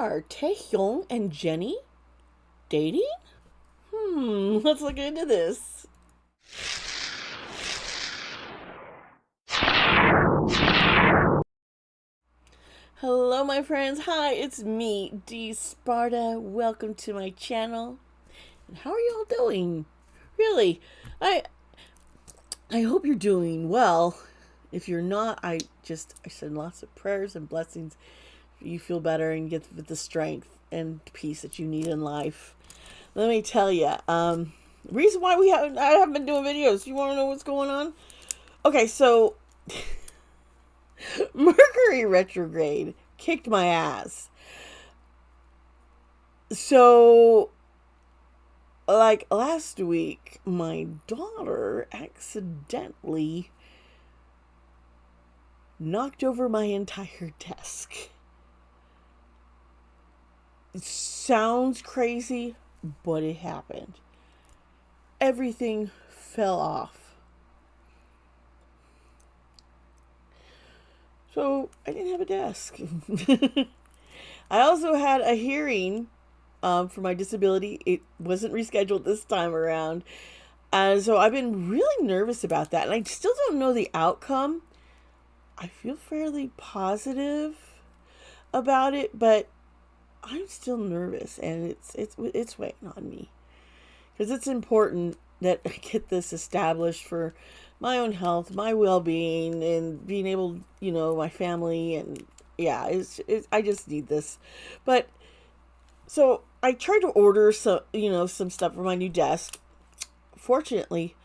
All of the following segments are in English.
Are Taehyung and Jennie dating? Let's look into this. Hello, my friends. Hi, it's me, Dee Sparta. Welcome to my channel. And how are you all doing? Really, I I hope you're doing well. If you're not, I send lots of prayers and blessings. You feel better and get the strength and peace that you need in life. Let me tell you, reason why I haven't been doing videos. You want to know what's going on? Okay, so Mercury retrograde kicked my ass. So, like last week, my daughter accidentally knocked over my entire desk. It sounds crazy, but it happened. Everything fell off. So I didn't have a desk. I also had a hearing for my disability. It wasn't rescheduled this time around. And so I've been really nervous about that. And I still don't know the outcome. I feel fairly positive about it, but I'm still nervous, and it's weighing on me because it's important that I get this established for my own health, my well-being, and being able, my family, and yeah, I just need this. But so I tried to order some stuff for my new desk. Fortunately,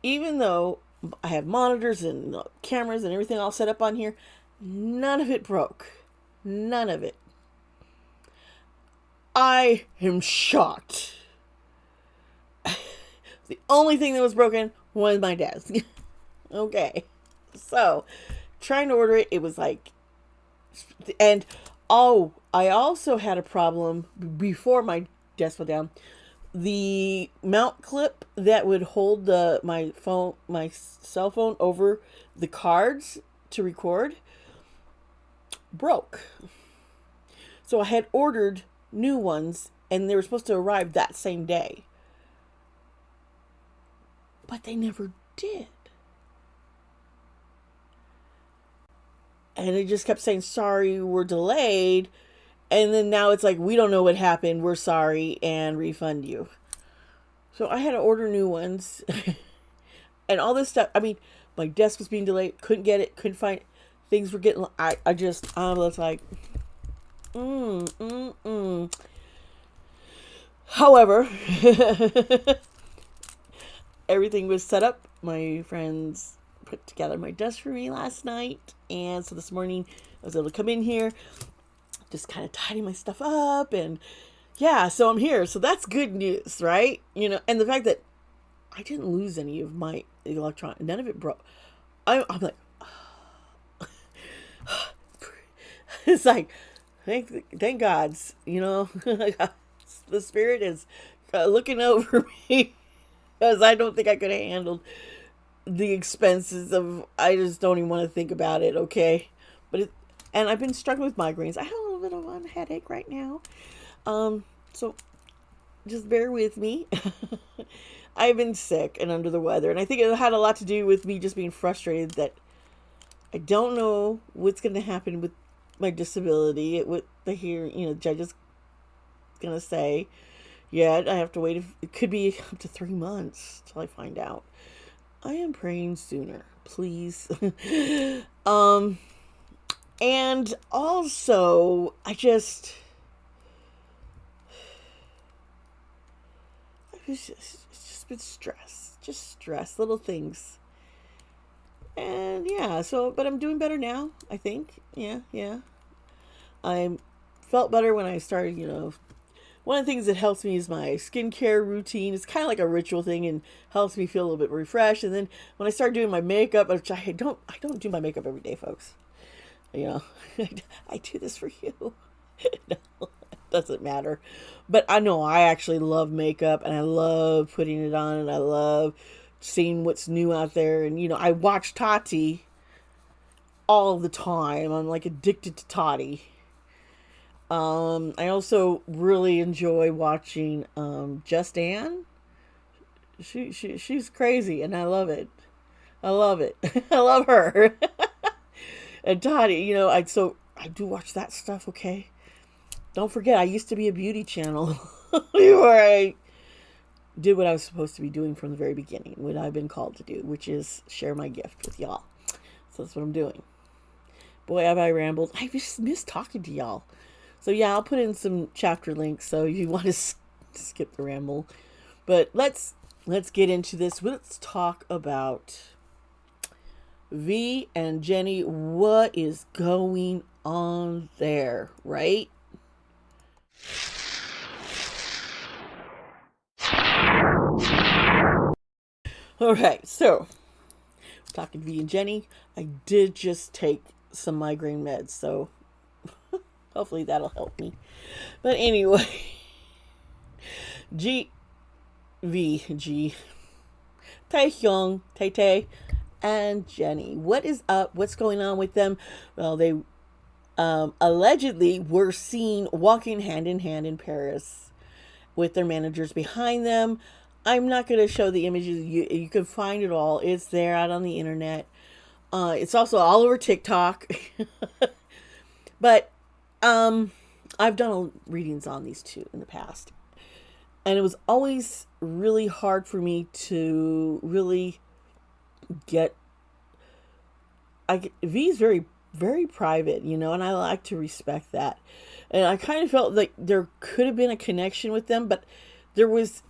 even though I have monitors and cameras and everything all set up on here, none of it broke. None of it. I am shocked. The only thing that was broken was my desk. Okay. So, trying to order it, it was like, and I also had a problem before my desk fell down. The mount clip that would hold my cell phone over the cards to record broke. So I had ordered new ones, and they were supposed to arrive that same day. But they never did. And it just kept saying, sorry, we're delayed. And then now it's like, we don't know what happened. We're sorry, and refund you. So I had to order new ones. And all this stuff. I mean, my desk was being delayed. Couldn't get it. Couldn't find it. Things were getting, I was like, However, everything was set up. My friends put together my desk for me last night. And so this morning I was able to come in here, just kind of tidy my stuff up. And yeah, so I'm here. So that's good news, right? And the fact that I didn't lose any of my electronic, none of it broke. I'm like, it's like, thank God's, the Spirit is looking over me because I don't think I could have handled the expenses of, I just don't even want to think about it, okay? And I've been struggling with migraines. I have a little bit of a headache right now. So just bear with me. I've been sick and under the weather, and I think it had a lot to do with me just being frustrated that I don't know what's going to happen with my disability. What the judge is going to say. Yet I have to wait. It could be up to 3 months till I find out. I am praying sooner, please. And also, it's just been stress, little things. And yeah, but I'm doing better now, I think. Yeah. I felt better when I started, one of the things that helps me is my skincare routine. It's kind of like a ritual thing and helps me feel a little bit refreshed. And then when I start doing my makeup, which I don't do my makeup every day, folks. I do this for you. No, it doesn't matter. But I know I actually love makeup, and I love putting it on, and I love seeing what's new out there. And, I watch Tati all the time. I'm like addicted to Tati. I also really enjoy watching Just Ann. She's crazy, and I love it. I love it. I love her. And Toddy, I do watch that stuff. Okay, don't forget, I used to be a beauty channel where I did what I was supposed to be doing from the very beginning, what I've been called to do, which is share my gift with y'all. So that's what I'm doing. Boy, have I rambled. I just miss talking to y'all. So yeah, I'll put in some chapter links so if you want to skip the ramble. But let's get into this. Let's talk about V and Jennie. What is going on there, right? All right, so talking V and Jennie, I did just take some migraine meds, so hopefully that'll help me. But anyway, G V G Taehyung, Tay and Jennie. What is up? What's going on with them? Well, they allegedly were seen walking hand in hand in Paris with their managers behind them. I'm not going to show the images. You can find it all. It's there out on the internet. It's also all over TikTok. But I've done readings on these two in the past. And it was always really hard for me to really get. V is very, very private, and I like to respect that. And I kind of felt like there could have been a connection with them, but there was,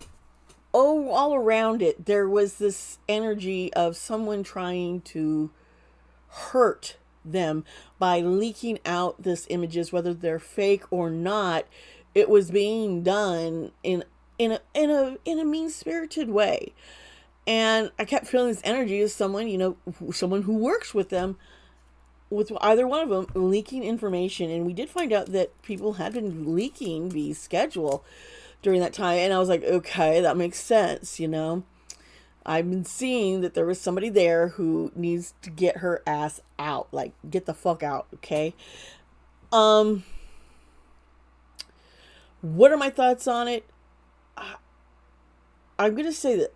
all around it, there was this energy of someone trying to hurt them by leaking out this images, whether they're fake or not. It was being done in a mean spirited way, and I kept feeling this energy as someone who works with them, with either one of them leaking information. And we did find out that people had been leaking the schedule during that time, and I was like, okay, that makes sense. I've been seeing that there was somebody there who needs to get her ass out, like get the fuck out. Okay. What are my thoughts on it? I'm gonna say that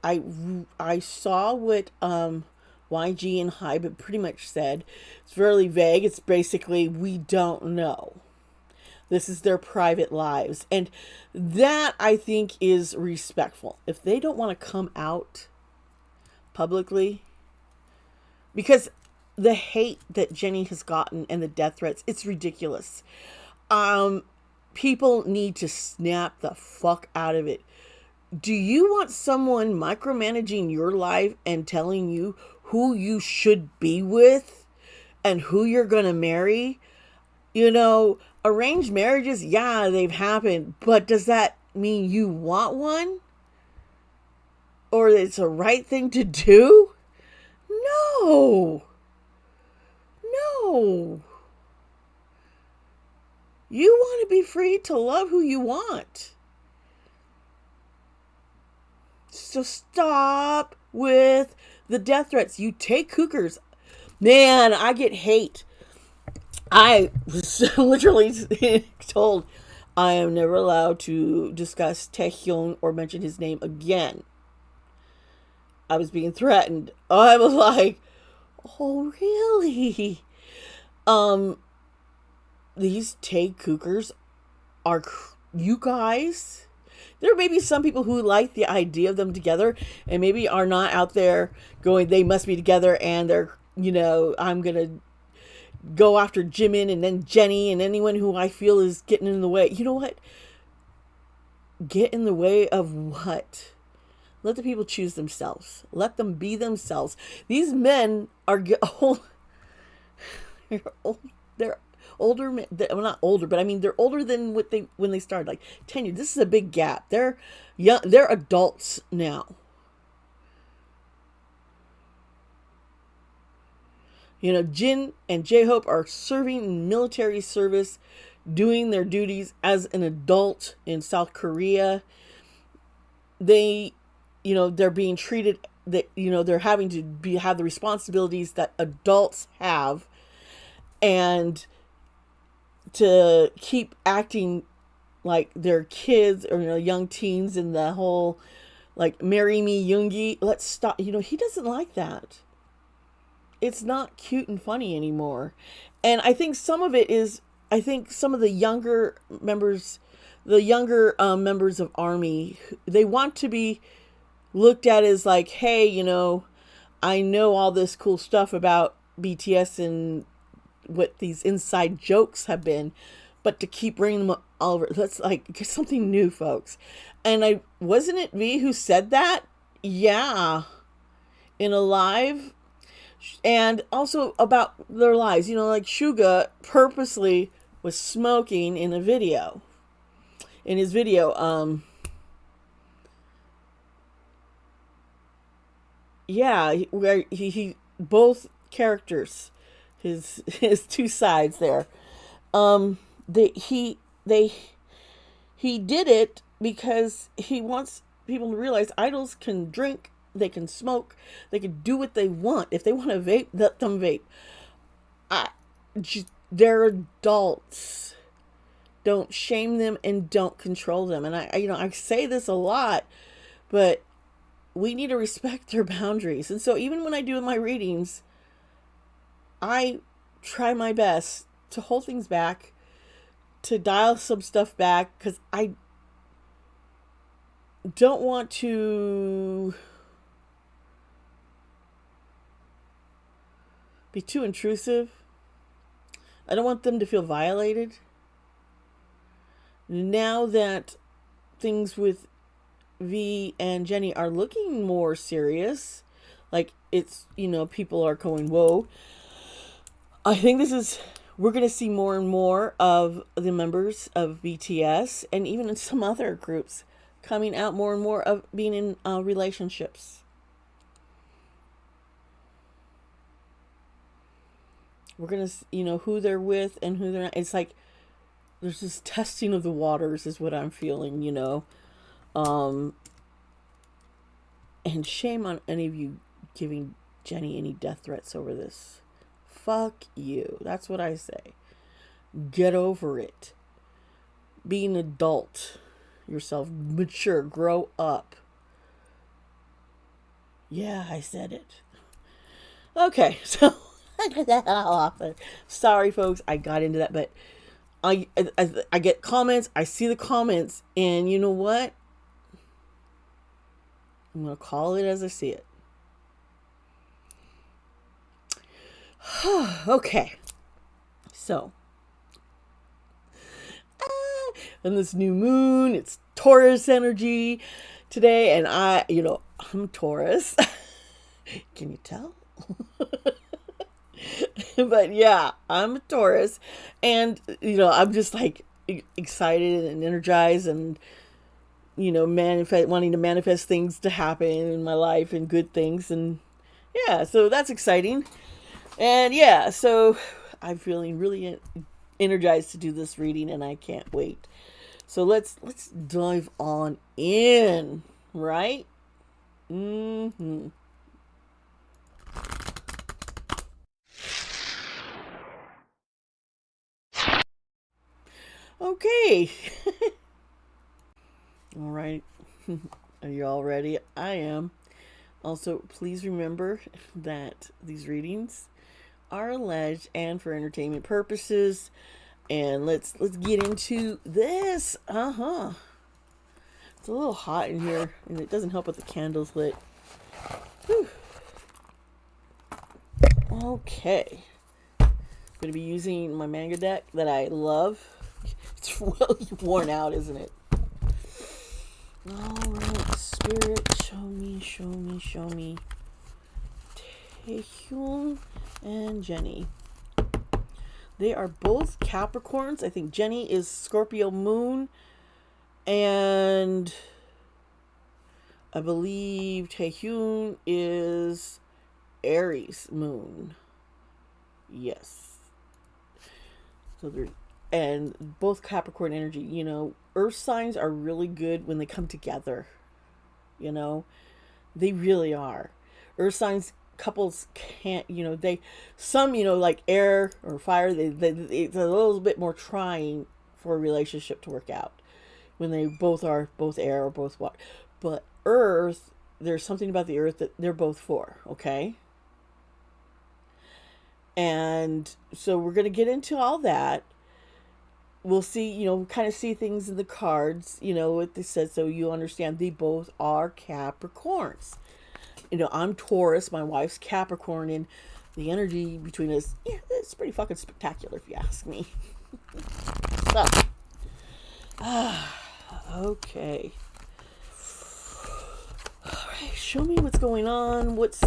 I saw what YG and Hybe pretty much said. It's really vague. It's basically, we don't know. This is their private lives, and that, I think, is respectful. If they don't want to come out publicly, because the hate that Jennie has gotten and the death threats, it's ridiculous. People need to snap the fuck out of it. Do you want someone micromanaging your life and telling you who you should be with and who you're going to marry? Arranged marriages, yeah, they've happened, but does that mean you want one? Or it's a right thing to do? No. No. You want to be free to love who you want. So stop with the death threats. You take cougars. Man, I get hate. I was literally told I am never allowed to discuss Taehyung or mention his name again. I was being threatened. I was like, oh, really? These Tay cougars are you guys? There may be some people who like the idea of them together and maybe are not out there going, they must be together, and they're, I'm going to go after Jimin and then Jennie and anyone who I feel is getting in the way. You know what? Get in the way of what? Let the people choose themselves. Let them be themselves. These men are old. They're older. Well, not older, but I mean they're older than when they started. Like 10 years. This is a big gap. They're young. They're adults now. Jin and J-Hope are serving military service, doing their duties as an adult in South Korea. They're being treated that, they're having to have the responsibilities that adults have. And to keep acting like they're kids or young teens in the whole like marry me Yoongi. Let's stop. He doesn't like that. It's not cute and funny anymore. And I think some of it is, I think some of the younger members of Army, they want to be looked at as like, hey, I know all this cool stuff about BTS and what these inside jokes have been, but to keep bringing them all over, let's like get something new, folks. And wasn't it V who said that? Yeah, in a live, and also about their lives. Like Suga purposely was smoking in a video. In his video, yeah, where he both characters, his two sides there. They they he did it because he wants people to realize idols can drink, they can smoke, they can do what they want. If they want to vape, let them vape. I, they're adults. Don't shame them and don't control them. And I say this a lot, but we need to respect their boundaries. And so even when I do my readings, I try my best to hold things back, to dial some stuff back, because I don't want to be too intrusive. I don't want them to feel violated. Now that things with V and Jennie are looking more serious, like it's, people are going, whoa. I think we're going to see more and more of the members of BTS and even in some other groups coming out more and more of being in relationships. We're going to, who they're with and who they're not. It's like there's this testing of the waters is what I'm feeling, And shame on any of you giving Jennie any death threats over this. Fuck you. That's what I say. Get over it. Be an adult yourself. Mature. Grow up. Yeah, I said it. Okay, so I got that all off there. Sorry, folks. I got into that, but I get comments. I see the comments, and you know what? I'm going to call it as I see it. Okay. So, and this new moon, it's Taurus energy today, and I'm Taurus. Can you tell? But yeah, I'm a Taurus, and I'm just like excited and energized, and wanting to manifest things to happen in my life and good things, and yeah, so that's exciting. And yeah, so I'm feeling really energized to do this reading, and I can't wait. So let's dive on in, right? Okay. All right. Are you all ready? I am. Also, please remember that these readings are alleged and for entertainment purposes. And let's get into this. It's a little hot in here, and it doesn't help with the candles lit. Whew. Okay. I'm going to be using my manga deck that I love. It's really worn out, isn't it? Alright, Spirit, show me. Taehyung and Jennie. They are both Capricorns. I think Jennie is Scorpio moon, and I believe Taehyung is Aries moon. Yes. So they're, and both Capricorn energy. Earth signs are really good when they come together. They really are. Earth signs couples can't, some, like air or fire, it's a little bit more trying for a relationship to work out when they both are both air or both water. But earth, there's something about the earth that they're both for, okay? And so we're going to get into all that. We'll see, kind of see things in the cards, what they said, so you understand they both are Capricorns. I'm Taurus, my wife's Capricorn, and the energy between us, it's pretty fucking spectacular if you ask me. So, okay. All right, show me what's going on, what's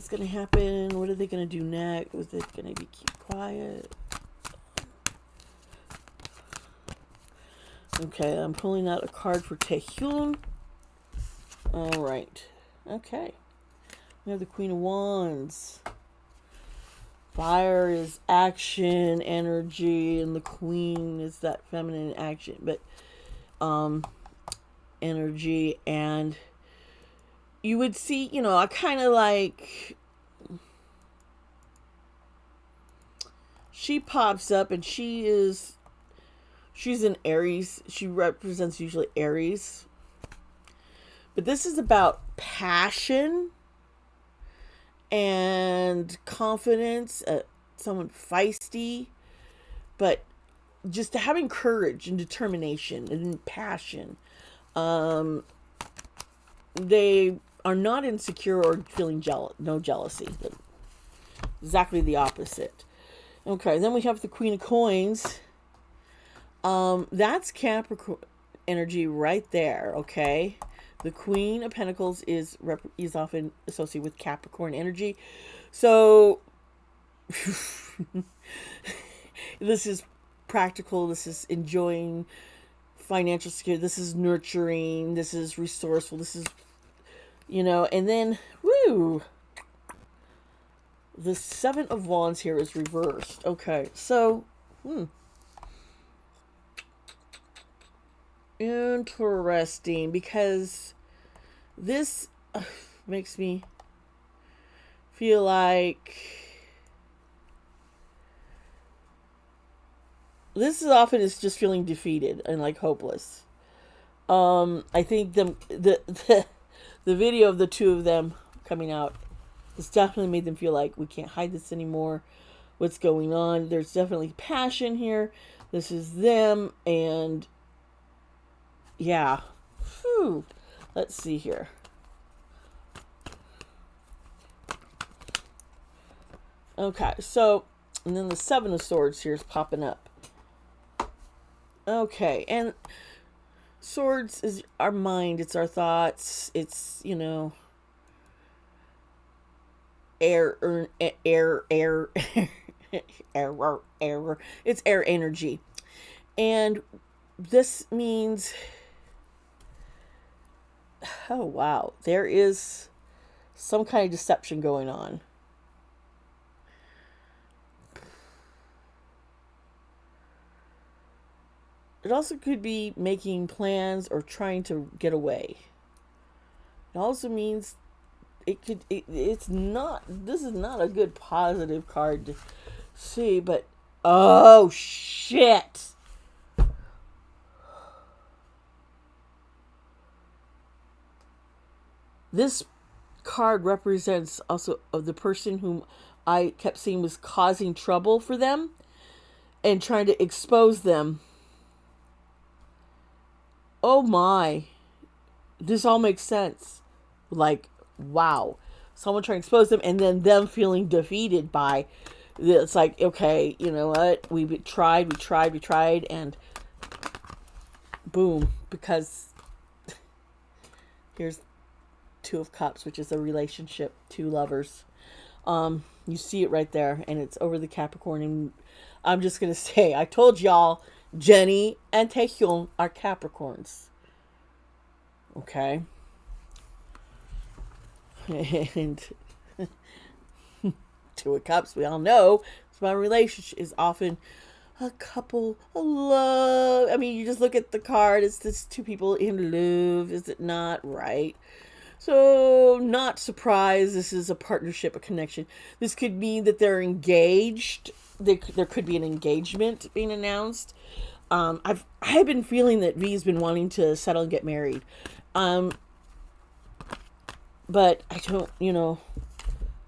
going to happen, what are they going to do next, was it going to be keep quiet? Okay, I'm pulling out a card for Taehyung. All right. Okay. We have the Queen of Wands. Fire is action, energy, and the Queen is that feminine action, but energy. And you would see, I kind of like, she pops up and she's an Aries. She represents usually Aries. But this is about passion and confidence, someone feisty, but just having courage and determination and passion. They are not insecure or feeling jealous, no jealousy. Exactly the opposite. Okay, then we have the Queen of Coins. That's Capricorn energy right there, okay? The Queen of Pentacles is often associated with Capricorn energy. So, this is practical. This is enjoying financial security. This is nurturing. This is resourceful. This is, and then, the Seven of Wands here is reversed. Okay, so, interesting, because this makes me feel like this is often is just feeling defeated and like hopeless. I think the video of the two of them coming out has definitely made them feel like we can't hide this anymore. What's going on? There's definitely passion here. This is them, and yeah. Whew. Let's see here. Okay, so, and then the Seven of Swords here is popping up. Okay, and swords is our mind, it's our thoughts, it's, air, it's air energy. And this means, oh wow, there is some kind of deception going on. It also could be making plans or trying to get away. It also means it's not, this is not a good positive card to see, but oh shit. This card represents also of the person whom I kept seeing was causing trouble for them and trying to expose them. Oh my, this all makes sense. Like, wow. Someone trying to expose them and then them feeling defeated by, it's like, okay, you know what? We tried, and boom, because here's Two of Cups, which is a relationship, two lovers. You see it right there, and it's over the Capricorn. And I'm just going to say, I told y'all, Jennie and Taehyung are Capricorns. Okay. And Two of Cups, we all know, my relationship is often a couple, a love. I mean, you just look at the card, it's just two people in love, is it not? Right? So, not surprised. This is a partnership, a connection. This could mean that they're engaged. There could be an engagement being announced. I've been feeling that V's been wanting to settle and get married, but I don't.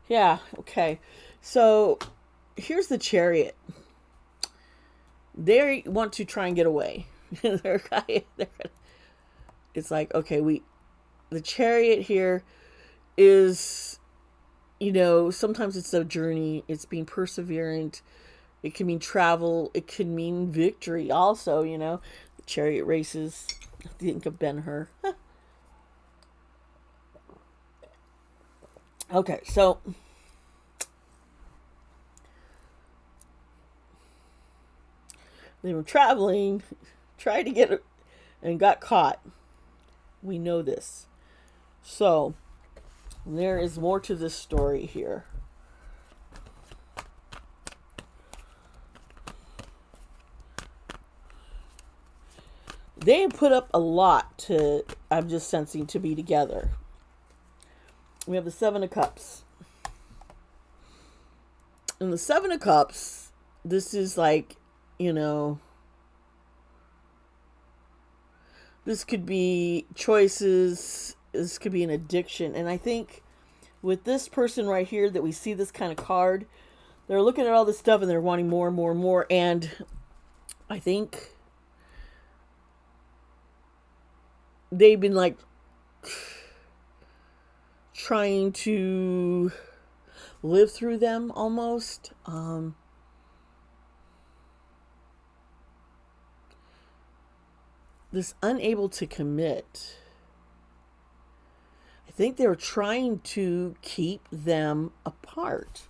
Yeah. Okay. So here's the Chariot. They want to try and get away. It's like, okay, the Chariot here is, sometimes it's a journey. It's being perseverant. It can mean travel. It can mean victory also, the chariot races. I think of Ben-Hur. Okay, so they were traveling, tried to get it, and got caught. We know this. So there is more to this story here. They put up a lot to, I'm just sensing, to be together. We have the Seven of Cups. And the Seven of Cups, this is like, this could be choices. This could be an addiction. And I think with this person right here that we see this kind of card, they're looking at all this stuff and they're wanting more and more and more. And I think they've been like trying to live through them almost. This unable to commit. I think they're trying to keep them apart.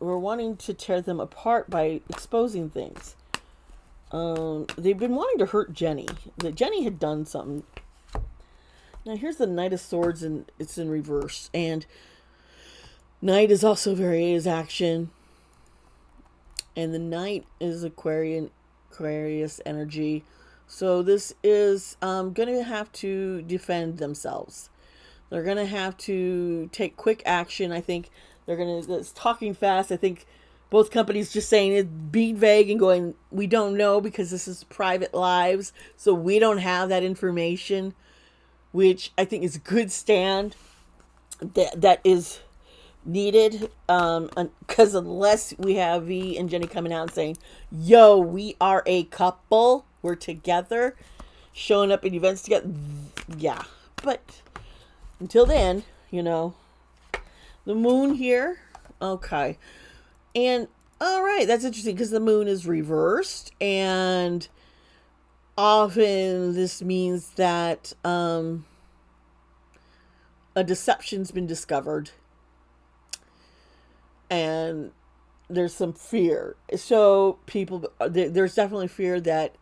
We're wanting to tear them apart by exposing things. They've been wanting to hurt Jennie. Jennie had done something. Now here's the Knight of Swords, and it's in reverse. And Knight is also is action. And the Knight is Aquarius energy. So this is going to have to defend themselves. They're going to have to take quick action. I think they're going to, it's talking fast. I think both companies just saying it, being vague and going, we don't know because this is private lives. So we don't have that information, which I think is a good stand that is needed. Because unless we have V and Jennie coming out and saying, yo, we are a couple. We're together, showing up in events together. Yeah. But until then, the moon here. Okay. And, all right, that's interesting because the moon is reversed. And often this means that a deception's been discovered. And there's some fear. So there's definitely fear that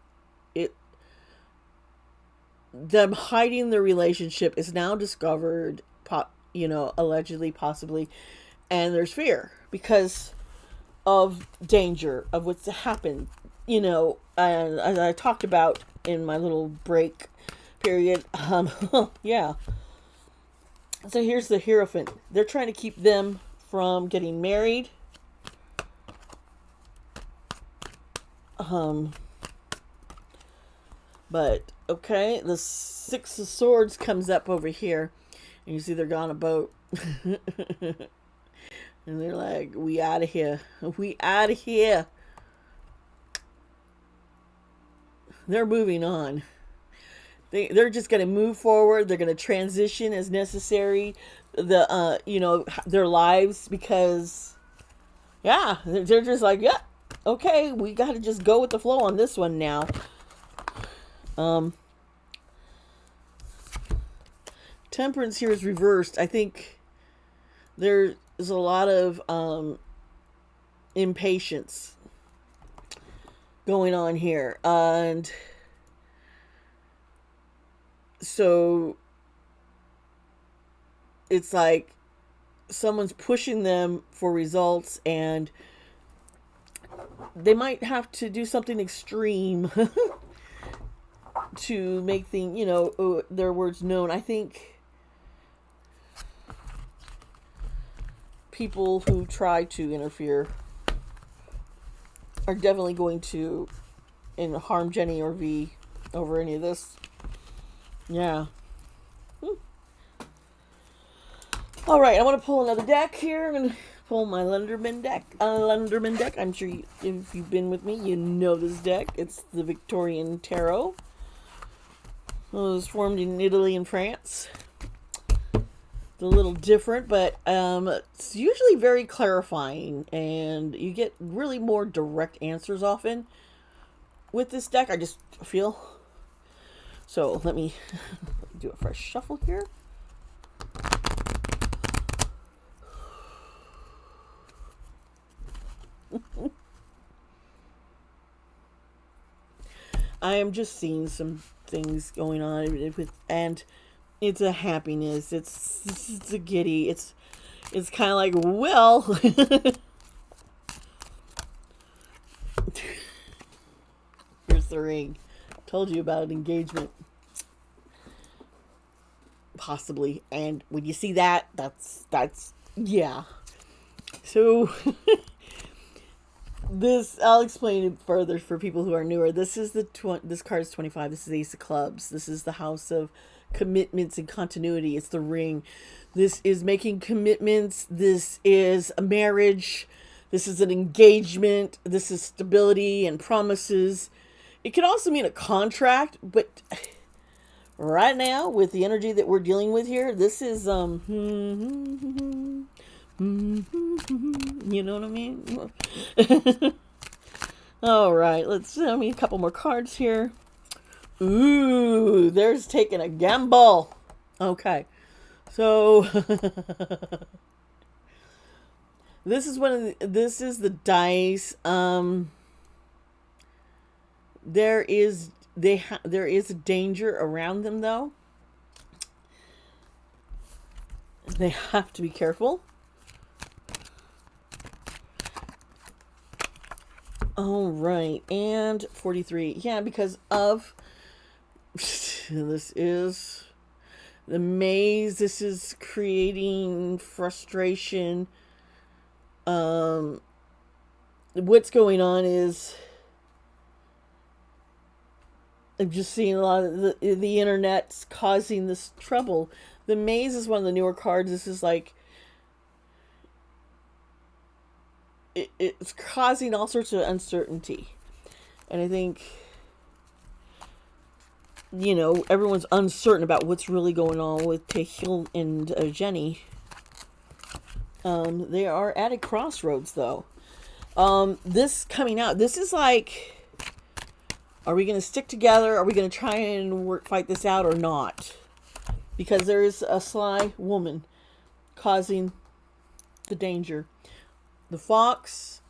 them hiding the relationship is now discovered, allegedly, possibly, and there's fear because of danger of what's happened, and as I talked about in my little break period, yeah. So here's the Hierophant. They're trying to keep them from getting married. But, okay, the Six of Swords comes up over here. And you see they're on a boat. And they're like, we out of here. We out of here. They're moving on. They're just going to move forward. They're going to transition as necessary. Their lives because, yeah, they're just like, yeah, okay, we got to just go with the flow on this one now. Temperance here is reversed. I think there is a lot of impatience going on here. And so it's like someone's pushing them for results and they might have to do something extreme to make things, their words known. I think people who try to interfere are definitely going to harm Jennie or V over any of this. Yeah. All right, I want to pull another deck here. I'm going to pull my Lunderman deck. I'm sure if you've been with me, you know this deck. It's the Victorian Tarot. It was formed in Italy and France. It's a little different, but it's usually very clarifying, and you get really more direct answers often with this deck, I just feel. So let me do a fresh shuffle here. I am just seeing some things going on with, and it's a happiness. It's a giddy. It's kind of like, well, here's the ring. Told you about an engagement, possibly. And when you see that, that's yeah. So. This, I'll explain it further for people who are newer. This is this card is 25. This is Ace of Clubs. This is the house of commitments and continuity. It's the ring. This is making commitments. This is a marriage. This is an engagement. This is stability and promises. It could also mean a contract, but right now, with the energy that we're dealing with here, this is you know what I mean? All right, let's me a couple more cards here. Ooh, there's taking a gamble. Okay, so this is this is the dice. There is a danger around them, though. They have to be careful. All right, and 43. Yeah, because of this is the maze. This is creating frustration. What's going on is I'm just seeing a lot of the internet's causing this trouble. The maze is one of the newer cards. This is like it's causing all sorts of uncertainty. And I think, you know, everyone's uncertain about what's really going on with Taehyung and Jennie. They are at a crossroads, though. This coming out, this is like, are we going to stick together? Are we going to try and fight this out or not? Because there is a sly woman causing the danger. The fox,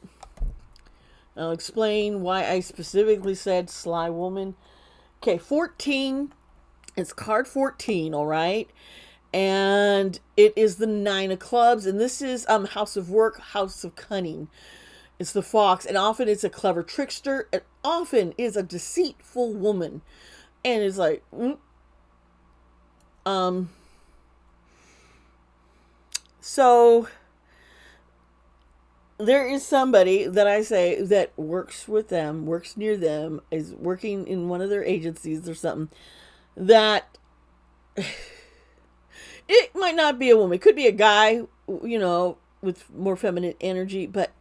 I'll explain why I specifically said sly woman. Okay, 14, it's card 14, all right? And it is the 9 of clubs, and this is house of work, house of cunning. It's the fox, and often it's a clever trickster, and often is a deceitful woman. And it's like, so there is somebody that I say that works with them, works near them, is working in one of their agencies or something, that it might not be a woman. It could be a guy, you know, with more feminine energy, but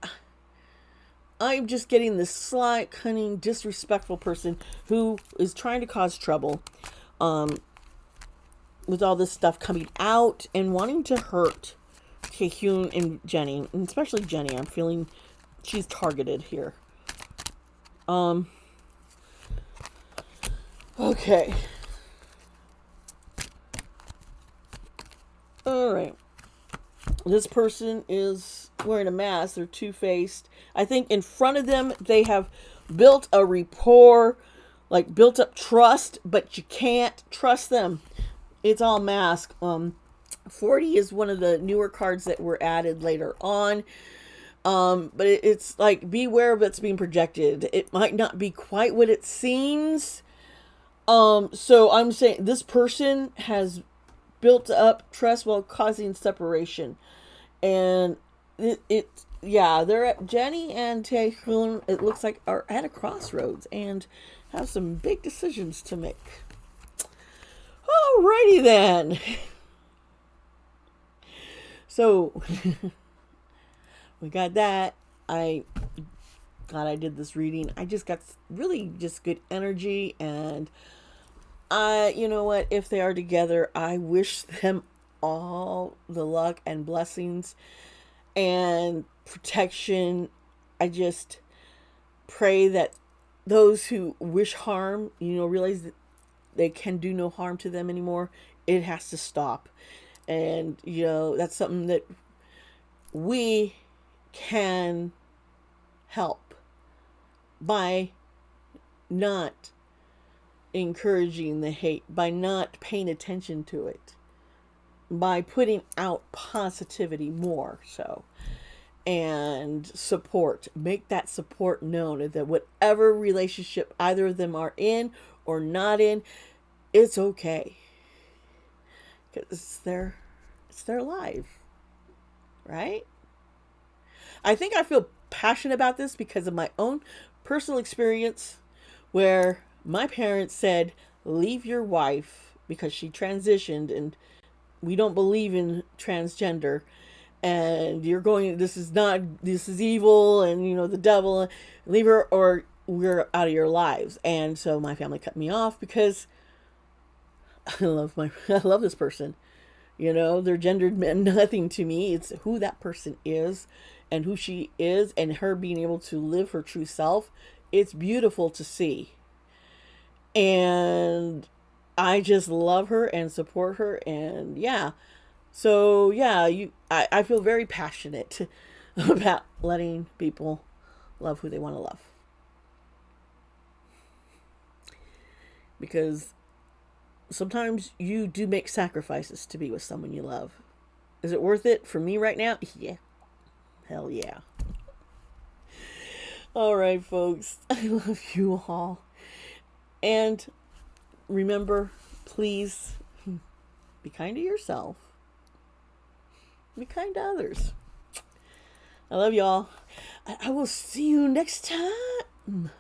I'm just getting this sly, cunning, disrespectful person who is trying to cause trouble with all this stuff coming out and wanting to hurt Taehyung and Jennie, and especially Jennie. I'm feeling she's targeted here. Okay. All right. This person is wearing a mask. They're two-faced. I think in front of them they have built a rapport, like built up trust, but you can't trust them. It's all mask. 40 is one of the newer cards that were added later on. But it's like, beware of what's being projected. It might not be quite what it seems. So I'm saying this person has built up trust while causing separation. And Yeah, they're at Jennie and Taehyung. It looks like are at a crossroads and have some big decisions to make. Alrighty then. So we got that. I God, I did this reading. I just got really just good energy, and you know what? If they are together, I wish them all the luck and blessings and protection. I just pray that those who wish harm, realize that they can do no harm to them anymore. It has to stop. And, that's something that we can help by not encouraging the hate, by not paying attention to it, by putting out positivity more so, and support. Make that support known that whatever relationship either of them are in or not in, it's okay. Because it's their life, right? I think I feel passionate about this because of my own personal experience where my parents said, leave your wife because she transitioned and we don't believe in transgender, and this is evil, and the devil, leave her or we're out of your lives. And so my family cut me off because I love this person. Their gendered meant nothing to me. It's who that person is and who she is, and her being able to live her true self. It's beautiful to see. And I just love her and support her. And yeah. So yeah, I feel very passionate about letting people love who they want to love. Because sometimes you do make sacrifices to be with someone you love. Is it worth it for me right now? Yeah. Hell yeah. All right, folks. I love you all. And remember, please be kind to yourself. Be kind to others. I love y'all. I will see you next time.